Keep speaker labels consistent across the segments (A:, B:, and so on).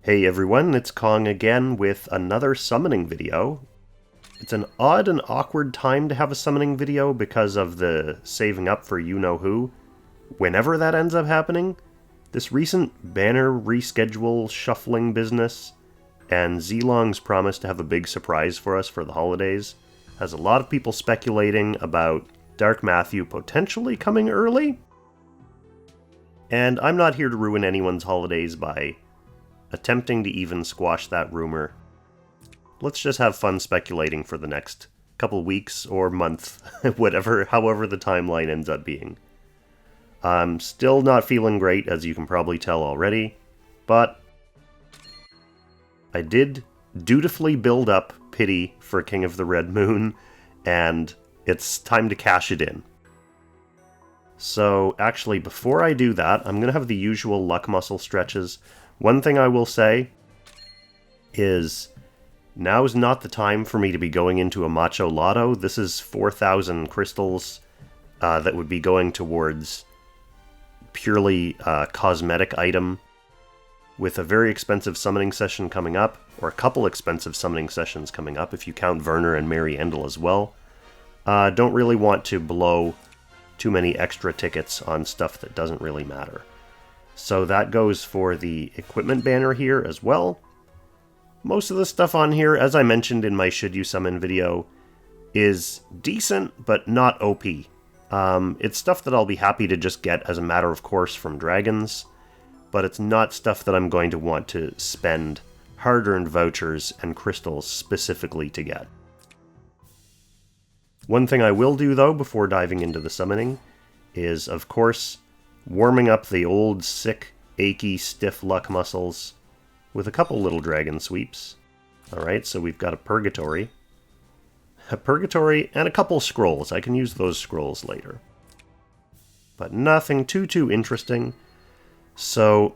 A: Hey everyone, it's Kong again with another summoning video. It's an odd and awkward time to have a summoning video because of the saving up for you-know-who. Whenever that ends up happening, this recent banner reschedule shuffling business and Zlong's promise to have a big surprise for us for the holidays has a lot of people speculating about Dark Matthew potentially coming early. And I'm not here to ruin anyone's holidays by attempting to even squash that rumor. Let's just have fun speculating for the next couple weeks or month, however the timeline ends up being. I'm still not feeling great, as you can probably tell already, but I did dutifully build up pity for King of the Red Moon, and it's time to cash it in. So actually, before I do that, I'm going to have the usual luck muscle stretches. One thing I will say is now is not the time for me to be going into a Macho Lotto. This is 4,000 crystals that would be going towards purely cosmetic item with a very expensive summoning session coming up, or a couple expensive summoning sessions coming up if you count Werner and Mary Endel as well. Don't really want to blow too many extra tickets on stuff that doesn't really matter. So that goes for the equipment banner here as well. Most of the stuff on here, as I mentioned in my Should You Summon video, is decent, but not OP. It's stuff that I'll be happy to just get as a matter of course from dragons, but it's not stuff that I'm going to want to spend hard-earned vouchers and crystals specifically to get. One thing I will do, though, before diving into the summoning, is, of course, warming up the old, sick, achy, stiff luck muscles with a couple little dragon sweeps. Alright, so we've got a Purgatory, and a couple scrolls. I can use those scrolls later. But nothing too interesting. So,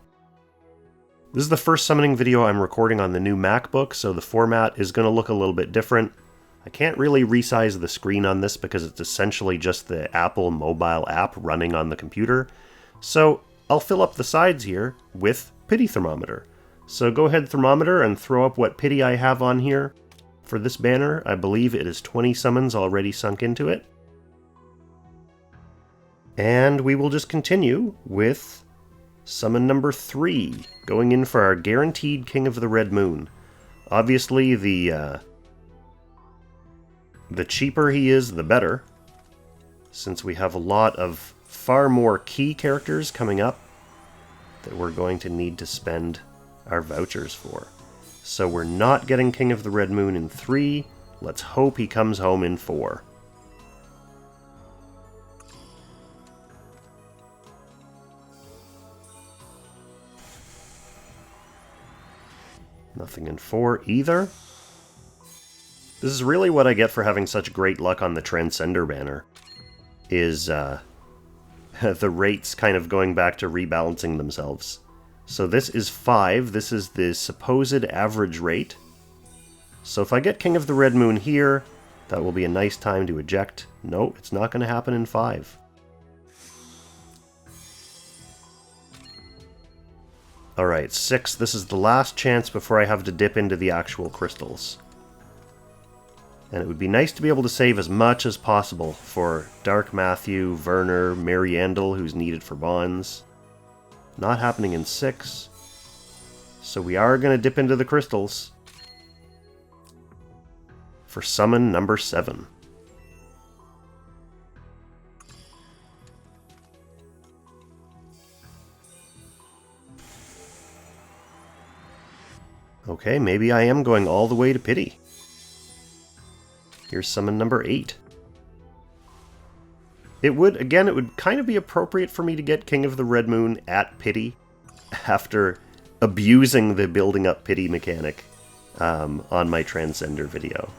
A: this is the first summoning video I'm recording on the new MacBook, so the format is going to look a little bit different. I can't really resize the screen on this because it's essentially just the Apple mobile app running on the computer. So I'll fill up the sides here with pity thermometer. So go ahead, thermometer, and throw up what pity I have on here. For this banner, I believe it is 20 summons already sunk into it. And we will just continue with summon number 3, going in for our guaranteed King of the Red Moon. Obviously, the cheaper he is, the better, since we have a lot of far more key characters coming up that we're going to need to spend our vouchers for. So we're not getting King of the Red Moon in 3. Let's hope he comes home in 4. Nothing in 4 either. This is really what I get for having such great luck on the Transcender banner, is the rates kind of going back to rebalancing themselves. So this is 5, this is the supposed average rate. So if I get King of the Red Moon here, that will be a nice time to eject. No, it's not going to happen in 5. Alright, 6, this is the last chance before I have to dip into the actual crystals. And it would be nice to be able to save as much as possible for Dark Matthew, Werner, Mary Endel, who's needed for bonds. Not happening in 6. So we are going to dip into the crystals for summon number 7. Okay, maybe I am going all the way to pity. Here's summon number 8. It would kind of be appropriate for me to get King of the Red Moon at pity after abusing the building up pity mechanic on my Transcender video.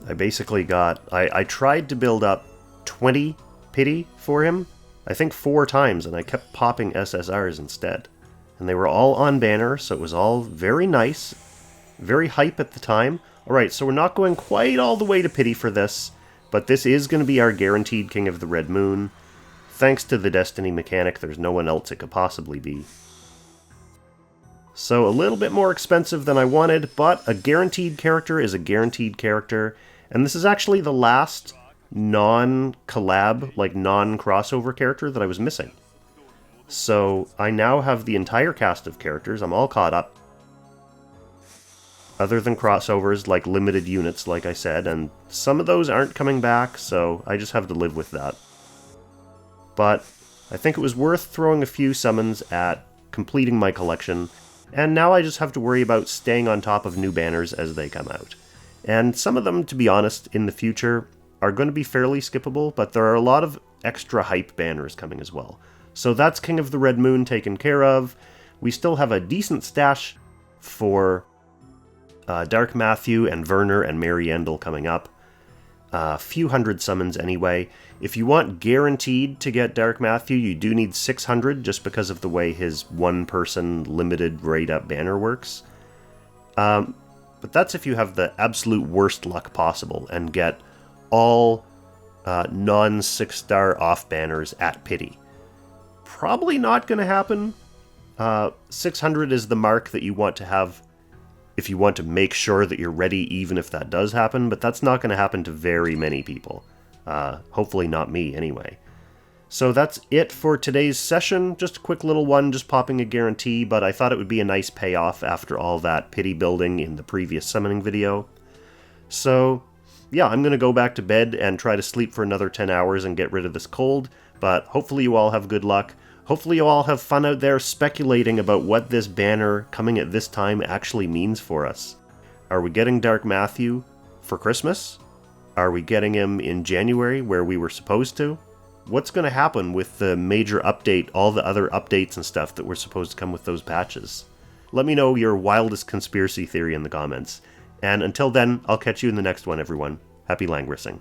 A: I basically I tried to build up 20 pity for him, I think 4 times, and I kept popping SSRs instead. And they were all on banner, so it was all very nice, very hype at the time. Alright, so we're not going quite all the way to pity for this, but this is going to be our guaranteed King of the Red Moon. Thanks to the Destiny mechanic, there's no one else it could possibly be. So a little bit more expensive than I wanted, but a guaranteed character is a guaranteed character, and this is actually the last non-collab, like non-crossover character that I was missing. So I now have the entire cast of characters, I'm all caught up. Other than crossovers, like limited units, like I said, and some of those aren't coming back, so I just have to live with that. But I think it was worth throwing a few summons at completing my collection, and now I just have to worry about staying on top of new banners as they come out. And some of them, to be honest, in the future are going to be fairly skippable, but there are a lot of extra hype banners coming as well. So that's King of the Red Moon taken care of. We still have a decent stash for Dark Matthew and Werner and Mary Endel coming up. A few hundred summons anyway. If you want guaranteed to get Dark Matthew, you do need 600 just because of the way his one-person limited raid-up banner works. But that's if you have the absolute worst luck possible and get all non-6-star off banners at pity. Probably not going to happen. 600 is the mark that you want to have if you want to make sure that you're ready even if that does happen, but that's not going to happen to very many people. Hopefully not me, anyway. So that's it for today's session. Just a quick little one, just popping a guarantee, but I thought it would be a nice payoff after all that pity building in the previous summoning video. So, yeah, I'm going to go back to bed and try to sleep for another 10 hours and get rid of this cold, but hopefully you all have good luck. Hopefully you all have fun out there speculating about what this banner coming at this time actually means for us. Are we getting Dark Matthew for Christmas? Are we getting him in January where we were supposed to? What's going to happen with the major update, all the other updates and stuff that were supposed to come with those patches? Let me know your wildest conspiracy theory in the comments. And until then, I'll catch you in the next one, everyone. Happy Langrissing.